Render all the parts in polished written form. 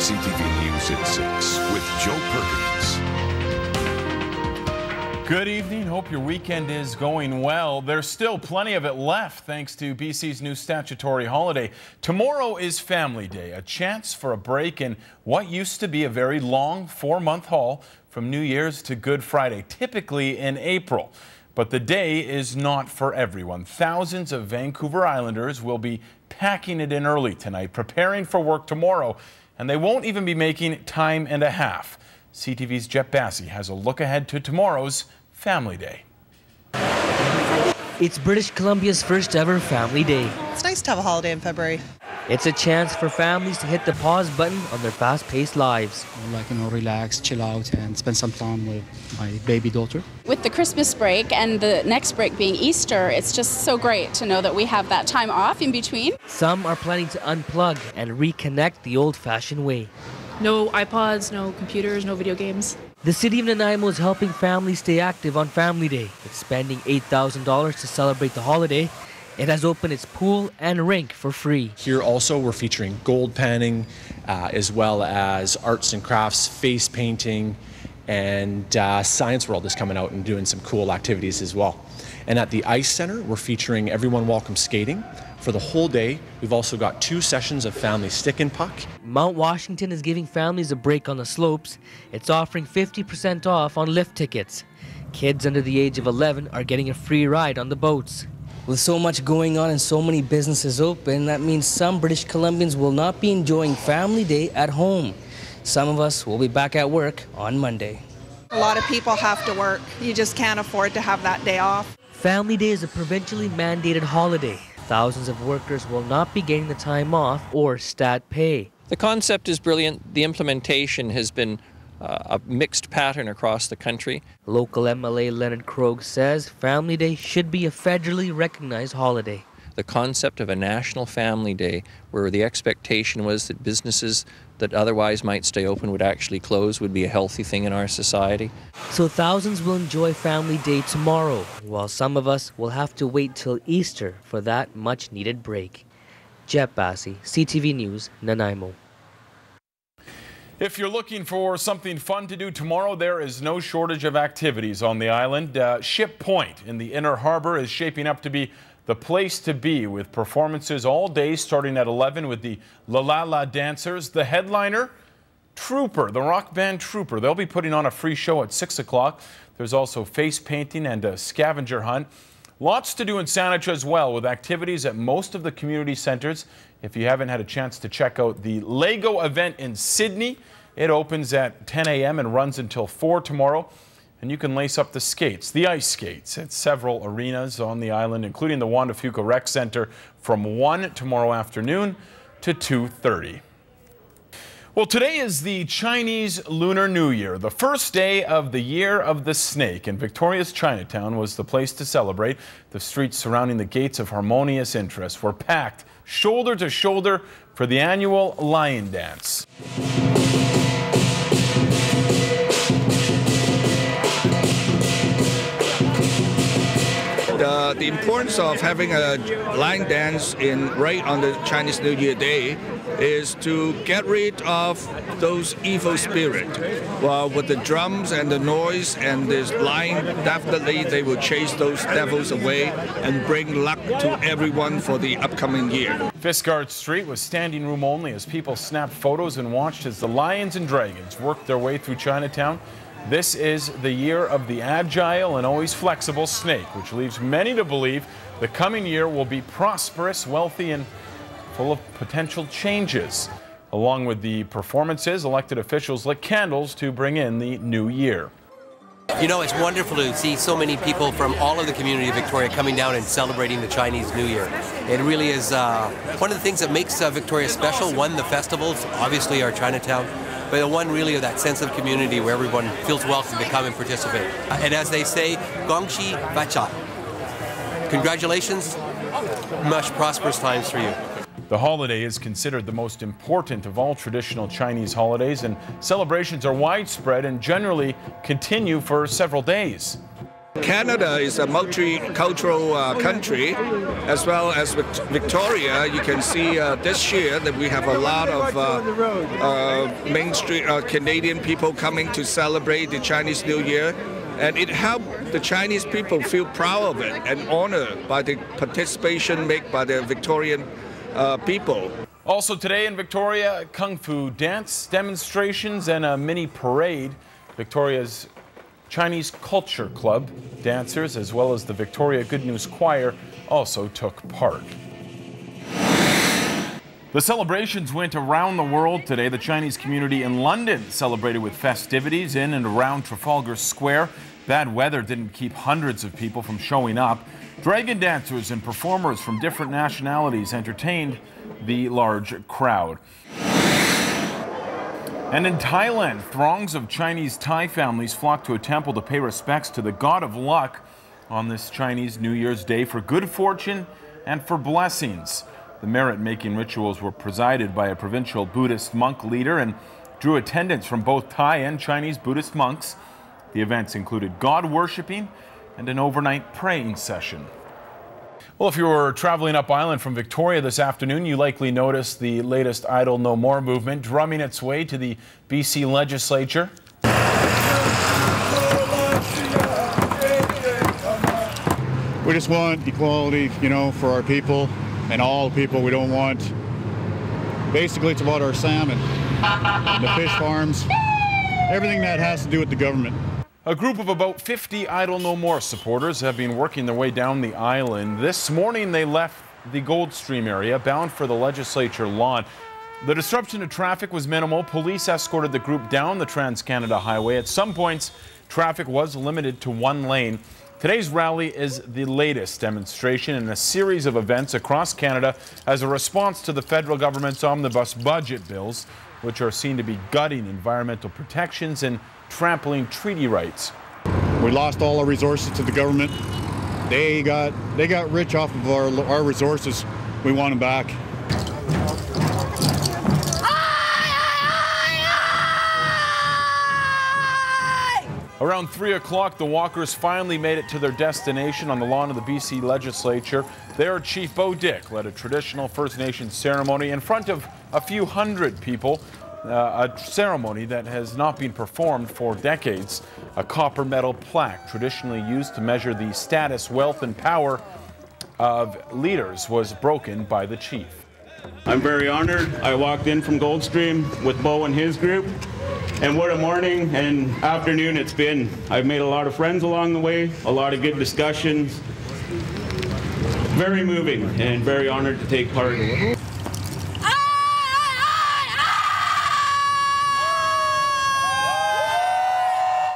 CTV News at 6 with Joe Perkins. Good evening. Hope your weekend is going well. There's still plenty of it left thanks to BC's new statutory holiday. Tomorrow is Family Day, a chance for a break in what used to be a very long 4-month haul from New Year's to Good Friday, typically in April. But the day is not for everyone. Thousands of Vancouver Islanders will be packing it in early tonight, preparing for work tomorrow, and they won't even be making time and a half. CTV's Jet Bassey has a look ahead to tomorrow's Family Day. It's British Columbia's first ever Family Day. It's nice to have a holiday in February. It's a chance for families to hit the pause button on their fast-paced lives. Relax, chill out, and spend some time with my baby daughter. With the Christmas break and the next break being Easter, it's just so great to know that we have that time off in between. Some are planning to unplug and reconnect the old-fashioned way. No iPods, no computers, no video games. The city of Nanaimo is helping families stay active on Family Day. It's spending $8,000 to celebrate the holiday. It has opened its pool and rink for free. Here also we're featuring gold panning, as well as arts and crafts, face painting, and Science World is coming out and doing some cool activities as well. And at the Ice Center, we're featuring Everyone Welcome skating. For the whole day, we've also got 2 sessions of family stick and puck. Mount Washington is giving families a break on the slopes. It's offering 50% off on lift tickets. Kids under the age of 11 are getting a free ride on the boats. With so much going on and so many businesses open, that means some British Columbians will not be enjoying Family Day at home. Some of us will be back at work on Monday. A lot of people have to work. You just can't afford to have that day off. Family Day is a provincially mandated holiday. Thousands of workers will not be getting the time off or stat pay. The concept is brilliant. The implementation has been a mixed pattern across the country. Local MLA Leonard Krogh says Family Day should be a federally recognized holiday. The concept of a national family day where the expectation was that businesses that otherwise might stay open would actually close would be a healthy thing in our society. So thousands will enjoy Family Day tomorrow, while some of us will have to wait till Easter for that much needed break. Jet Bassey, CTV News, Nanaimo. If you're looking for something fun to do tomorrow, there is no shortage of activities on the island. Ship Point in the Inner Harbor is shaping up to be the place to be, with performances all day starting at 11 with the La La La Dancers. The headliner, Trooper, the rock band Trooper. They'll be putting on a free show at 6 o'clock. There's also face painting and a scavenger hunt. Lots to do in Saanich as well, with activities at most of the community centers. If you haven't had a chance to check out the Lego event in Sydney, it opens at 10 a.m. and runs until 4 tomorrow. And you can lace up the skates, the ice skates, at several arenas on the island, including the Wanda Fuca Rec Center, from 1 tomorrow afternoon to 2:30. Well, today is the Chinese Lunar New Year, the first day of the Year of the Snake, and Victoria's Chinatown was the place to celebrate. The streets surrounding the Gates of Harmonious Interest were packed shoulder to shoulder for the annual Lion Dance. The importance of having a lion dance right on the Chinese New Year day is to get rid of those evil spirits. Well, with the drums and the noise and this lion, definitely they will chase those devils away and bring luck to everyone for the upcoming year. Fiskard Street was standing room only as people snapped photos and watched as the lions and dragons worked their way through Chinatown. This is the year of the agile and always flexible snake, which leaves many to believe the coming year will be prosperous, wealthy, and full of potential changes. Along with the performances, elected officials lit candles to bring in the new year. You know, it's wonderful to see so many people from all of the community of Victoria coming down and celebrating the Chinese New Year. It really is one of the things that makes Victoria special. One, the festivals, obviously our Chinatown, but one really of that sense of community where everyone feels welcome to come and participate. And as they say, Gongxi Bacha. Congratulations, much prosperous times for you. The holiday is considered the most important of all traditional Chinese holidays, and celebrations are widespread and generally continue for several days. Canada is a multicultural country, as well as Victoria. You can see this year that we have a lot of mainstream Canadian people coming to celebrate the Chinese New Year. And it helped the Chinese people feel proud of it and honored by the participation made by the Victorian people. Also today in Victoria, Kung Fu dance demonstrations and a mini parade. Victoria's Chinese Culture Club dancers, as well as the Victoria Good News Choir, also took part. The celebrations went around the world today. The Chinese community in London celebrated with festivities in and around Trafalgar Square. Bad weather didn't keep hundreds of people from showing up. Dragon dancers and performers from different nationalities entertained the large crowd. And in Thailand, throngs of Chinese Thai families flocked to a temple to pay respects to the god of luck on this Chinese New Year's Day for good fortune and for blessings. The merit-making rituals were presided by a provincial Buddhist monk leader and drew attendance from both Thai and Chinese Buddhist monks. The events included God-worshipping and an overnight praying session. Well, if you were traveling up island from Victoria this afternoon, you likely noticed the latest Idle No More movement drumming its way to the BC legislature. We just want equality, for our people and all people. We don't want, basically it's about our salmon, the fish farms, everything that has to do with the government. A group of about 50 Idle No More supporters have been working their way down the island. This morning they left the Goldstream area bound for the legislature lawn. The disruption to traffic was minimal. Police escorted the group down the Trans-Canada Highway. At some points, traffic was limited to one lane. Today's rally is the latest demonstration in a series of events across Canada as a response to the federal government's omnibus budget bills, which are seen to be gutting environmental protections and trampling treaty rights. We lost all our resources to the government. They got rich off of our resources. We want them back. Around 3 o'clock, the walkers finally made it to their destination on the lawn of the BC legislature. There, Chief Bo Dick led a traditional First Nations ceremony in front of a few hundred people, a ceremony that has not been performed for decades. A copper metal plaque traditionally used to measure the status, wealth, and power of leaders was broken by the chief. I'm very honored. I walked in from Goldstream with Bo and his group, and what a morning and afternoon it's been. I've made a lot of friends along the way, a lot of good discussions. Very moving and very honored to take part.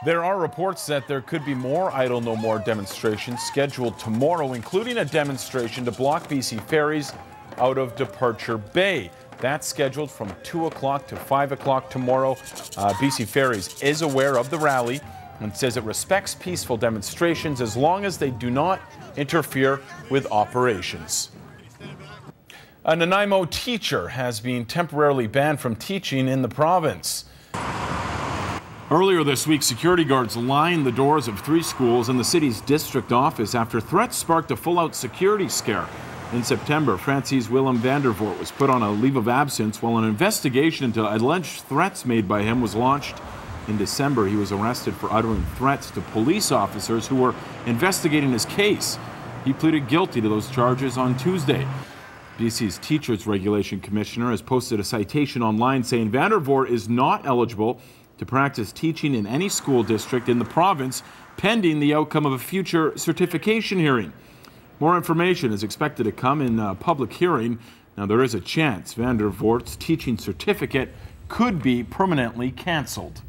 There are reports that there could be more Idle No More demonstrations scheduled tomorrow, including a demonstration to block BC ferries out of Departure Bay. That's scheduled from 2 o'clock to 5 o'clock tomorrow. BC Ferries is aware of the rally and says it respects peaceful demonstrations as long as they do not interfere with operations. A Nanaimo teacher has been temporarily banned from teaching in the province. Earlier this week, security guards lined the doors of 3 schools in the city's district office after threats sparked a full-out security scare. In September, Francis Willem Vandervoort was put on a leave of absence while an investigation into alleged threats made by him was launched. In December, he was arrested for uttering threats to police officers who were investigating his case. He pleaded guilty to those charges on Tuesday. BC's Teachers Regulation Commissioner has posted a citation online saying Vandervoort is not eligible to practice teaching in any school district in the province pending the outcome of a future certification hearing. More information is expected to come in a public hearing. Now, there is a chance Vandervoort's teaching certificate could be permanently cancelled.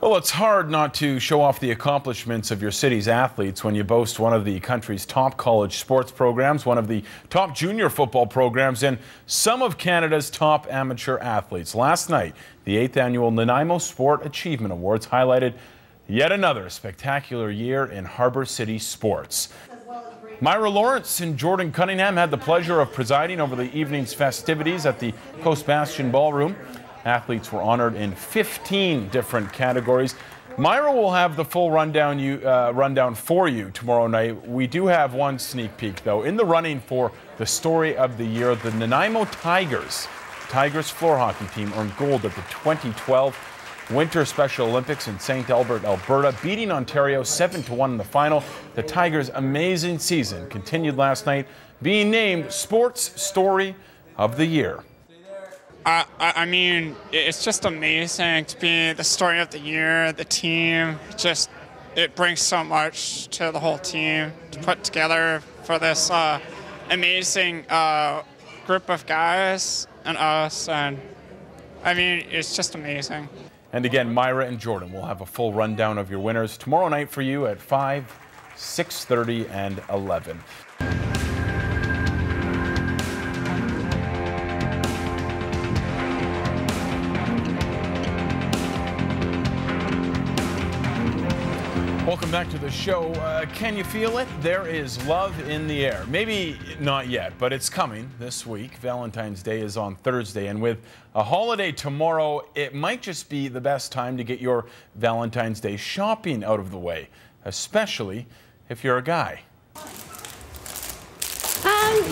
Well, it's hard not to show off the accomplishments of your city's athletes when you boast one of the country's top college sports programs, one of the top junior football programs, and some of Canada's top amateur athletes. Last night, the 8th annual Nanaimo Sport Achievement Awards highlighted yet another spectacular year in Harbour City sports. Myra Lawrence and Jordan Cunningham had the pleasure of presiding over the evening's festivities at the Coast Bastion Ballroom. Athletes were honored in 15 different categories. Myra will have the full rundown for you tomorrow night. We do have one sneak peek, though. In the running for the story of the year, the Nanaimo Tigers floor hockey team earned gold at the 2012 Winter Special Olympics in St. Albert, Alberta, beating Ontario 7-1 in the final. The Tigers' amazing season continued last night, being named Sports Story of the Year. I mean, it's just amazing to be the story of the year. The team, it brings so much to the whole team to put together for this amazing group of guys and us. And I mean, it's just amazing. And again, Myra and Jordan will have a full rundown of your winners tomorrow night for you at 5, 6:30, and 11. Welcome back to the show. Can you feel it? There is love in the air. Maybe not yet, but it's coming this week. Valentine's Day is on Thursday, and with a holiday tomorrow, it might just be the best time to get your Valentine's Day shopping out of the way, especially if you're a guy.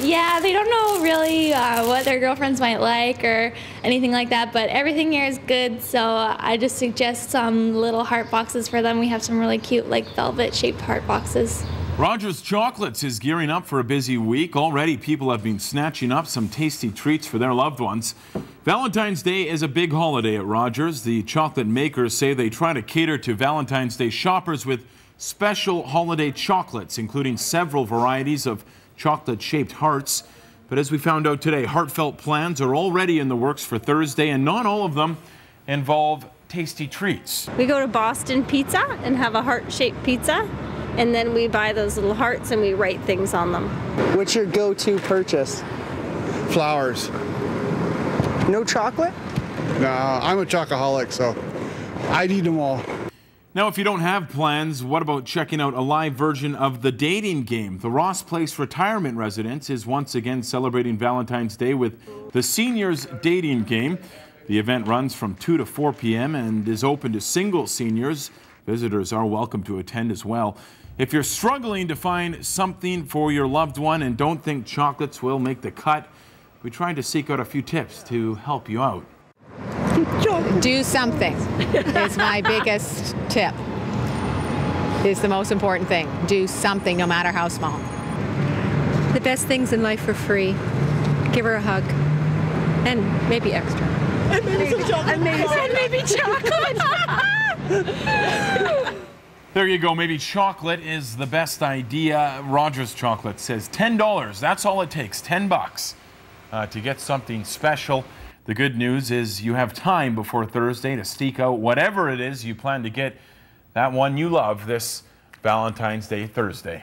Yeah, they don't know really what their girlfriends might like or anything like that, but everything here is good, so I just suggest some little heart boxes for them. We have some really cute, like, velvet-shaped heart boxes. Rogers Chocolates is gearing up for a busy week. Already, people have been snatching up some tasty treats for their loved ones. Valentine's Day is a big holiday at Rogers. The chocolate makers say they try to cater to Valentine's Day shoppers with special holiday chocolates, including several varieties of chocolate-shaped hearts. But as we found out today, heartfelt plans are already in the works for Thursday, and not all of them involve tasty treats. We go to Boston Pizza and have a heart-shaped pizza, and then we buy those little hearts and we write things on them. What's your go-to purchase? Flowers. No chocolate? No, I'm a chocoholic, so I'd eat them all. Now, if you don't have plans, what about checking out a live version of The Dating Game? The Ross Place Retirement Residence is once again celebrating Valentine's Day with the Seniors Dating Game. The event runs from 2 to 4 p.m. and is open to single seniors. Visitors are welcome to attend as well. If you're struggling to find something for your loved one and don't think chocolates will make the cut, we tried to seek out a few tips to help you out. Do something is my biggest tip. It's the most important thing. Do something, no matter how small. The best things in life are free. Give her a hug. And maybe extra. And maybe some chocolate. And maybe chocolate. There you go. Maybe chocolate is the best idea. Rogers Chocolate says $10. That's all it takes. $10 to get something special. The good news is you have time before Thursday to seek out whatever it is you plan to get that one you love this Valentine's Day Thursday.